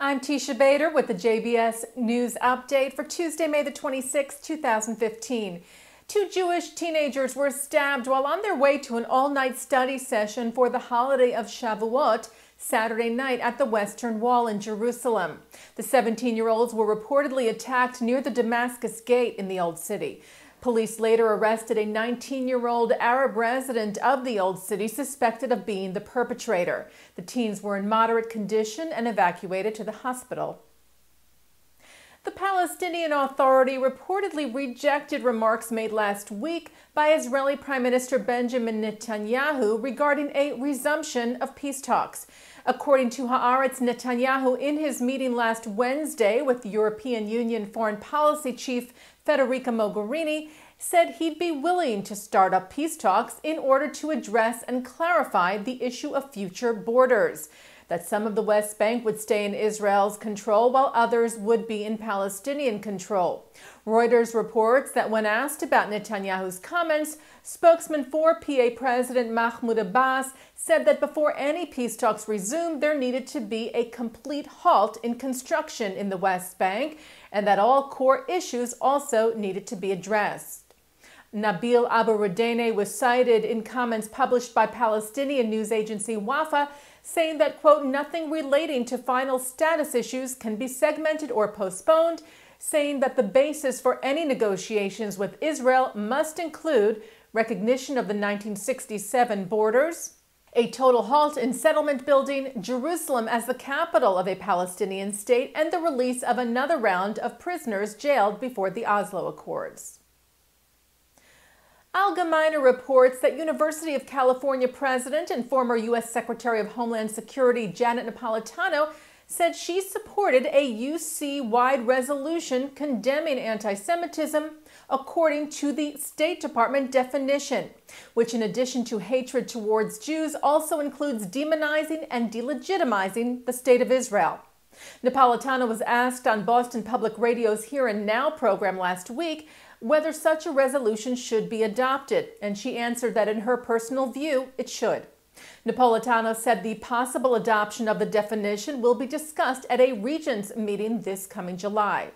I'm Teisha Bader with the JBS News Update for Tuesday, May the 26th, 2015. Two Jewish teenagers were stabbed while on their way to an all-night study session for the holiday of Shavuot Saturday night at the Western Wall in Jerusalem. The 17-year-olds were reportedly attacked near the Damascus Gate in the Old City. Police later arrested a 19-year-old Arab resident of the Old City suspected of being the perpetrator. The teens were in moderate condition and evacuated to the hospital. The Palestinian Authority reportedly rejected remarks made last week by Israeli Prime Minister Benjamin Netanyahu regarding a resumption of peace talks. According to Haaretz, Netanyahu, in his meeting last Wednesday with European Union Foreign Policy Chief Federica Mogherini, said he'd be willing to start up peace talks in order to address and clarify the issue of future borders. That some of the West Bank would stay in Israel's control while others would be in Palestinian control. Reuters reports that when asked about Netanyahu's comments, spokesman for PA President Mahmoud Abbas said that before any peace talks resumed, there needed to be a complete halt in construction in the West Bank and that all core issues also needed to be addressed. Nabil Abu Radene was cited in comments published by Palestinian news agency Wafa, saying that, quote, nothing relating to final status issues can be segmented or postponed, saying that the basis for any negotiations with Israel must include recognition of the 1967 borders, a total halt in settlement building, Jerusalem as the capital of a Palestinian state, and the release of another round of prisoners jailed before the Oslo Accords. Allgemeiner reports that University of California President and former U.S. Secretary of Homeland Security Janet Napolitano said she supported a UC-wide resolution condemning anti-Semitism according to the State Department definition, which in addition to hatred towards Jews also includes demonizing and delegitimizing the State of Israel. Napolitano was asked on Boston Public Radio's Here and Now program last week whether such a resolution should be adopted, and she answered that in her personal view, it should. Napolitano said the possible adoption of the definition will be discussed at a Regents meeting this coming July.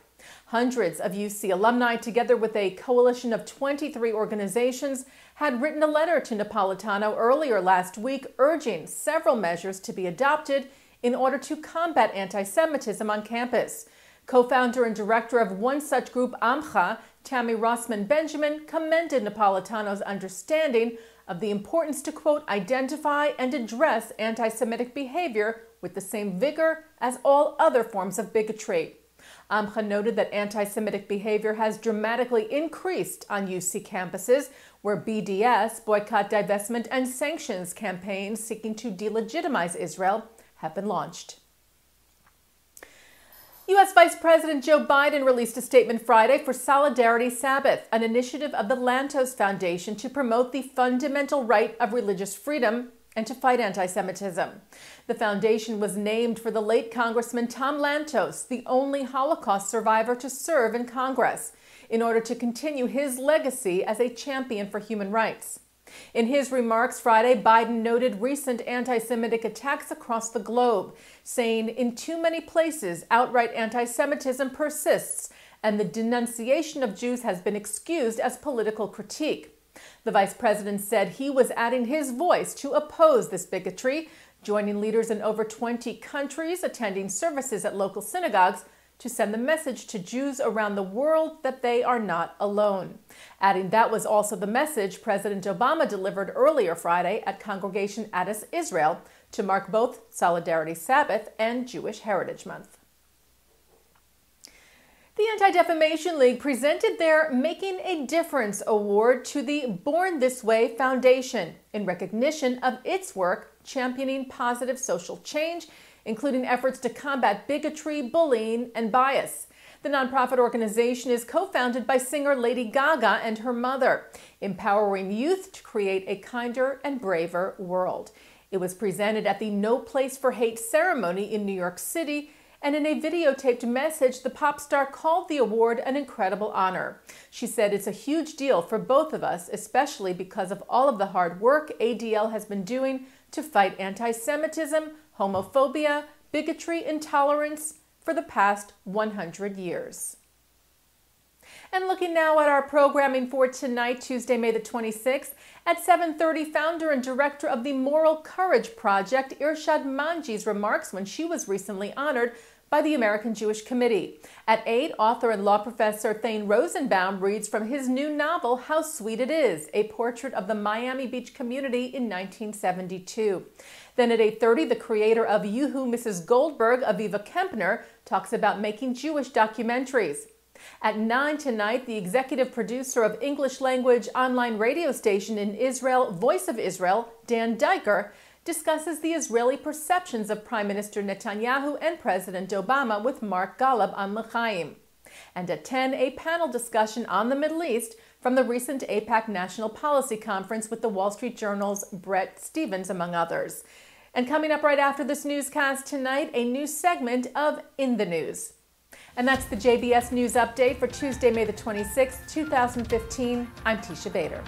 Hundreds of UC alumni, together with a coalition of 23 organizations, had written a letter to Napolitano earlier last week urging several measures to be adopted in order to combat anti-Semitism on campus. Co-founder and director of one such group, Amcha, Tammy Rossman Benjamin, commended Napolitano's understanding of the importance to, quote, identify and address anti-Semitic behavior with the same vigor as all other forms of bigotry. Amcha noted that anti-Semitic behavior has dramatically increased on UC campuses, where BDS, boycott, divestment, and sanctions campaigns seeking to delegitimize Israel have been launched. U.S. Vice President Joe Biden released a statement Friday for Solidarity Sabbath, an initiative of the Lantos Foundation to promote the fundamental right of religious freedom and to fight anti-Semitism. The foundation was named for the late Congressman Tom Lantos, the only Holocaust survivor to serve in Congress, in order to continue his legacy as a champion for human rights. In his remarks Friday, Biden noted recent anti-Semitic attacks across the globe, saying in too many places outright anti-Semitism persists and the denunciation of Jews has been excused as political critique. The vice president said he was adding his voice to oppose this bigotry, joining leaders in over 20 countries, attending services at local synagogues, to send the message to Jews around the world that they are not alone. Adding that was also the message President Obama delivered earlier Friday at Congregation Addis Israel to mark both Solidarity Sabbath and Jewish Heritage Month. The Anti-Defamation League presented their Making a Difference Award to the Born This Way Foundation in recognition of its work championing positive social change, including efforts to combat bigotry, bullying, and bias. The nonprofit organization is co-founded by singer Lady Gaga and her mother, empowering youth to create a kinder and braver world. It was presented at the No Place for Hate ceremony in New York City, and in a videotaped message, the pop star called the award an incredible honor. She said, "It's a huge deal for both of us, especially because of all of the hard work ADL has been doing to fight anti-Semitism, homophobia, bigotry, intolerance for the past 100 years. And looking now at our programming for tonight, Tuesday, May the 26th, at 7:30, founder and director of the Moral Courage Project, Irshad Manji's remarks when she was recently honored by the American Jewish Committee. At 8, author and law professor Thane Rosenbaum reads from his new novel, How Sweet It Is, a portrait of the Miami Beach community in 1972. Then at 8:30, the creator of Yoo-Hoo, Mrs. Goldberg, Aviva Kempner, talks about making Jewish documentaries. At 9 tonight, the executive producer of English language online radio station in Israel, Voice of Israel, Dan Diker, discusses the Israeli perceptions of Prime Minister Netanyahu and President Obama with Mark Golub on L'chaim. And at 10, a panel discussion on the Middle East from the recent AIPAC National Policy Conference with the Wall Street Journal's Bret Stephens, among others. And coming up right after this newscast tonight, a new segment of In the News. And that's the JBS News Update for Tuesday, May the 26th, 2015. I'm Teisha Bader.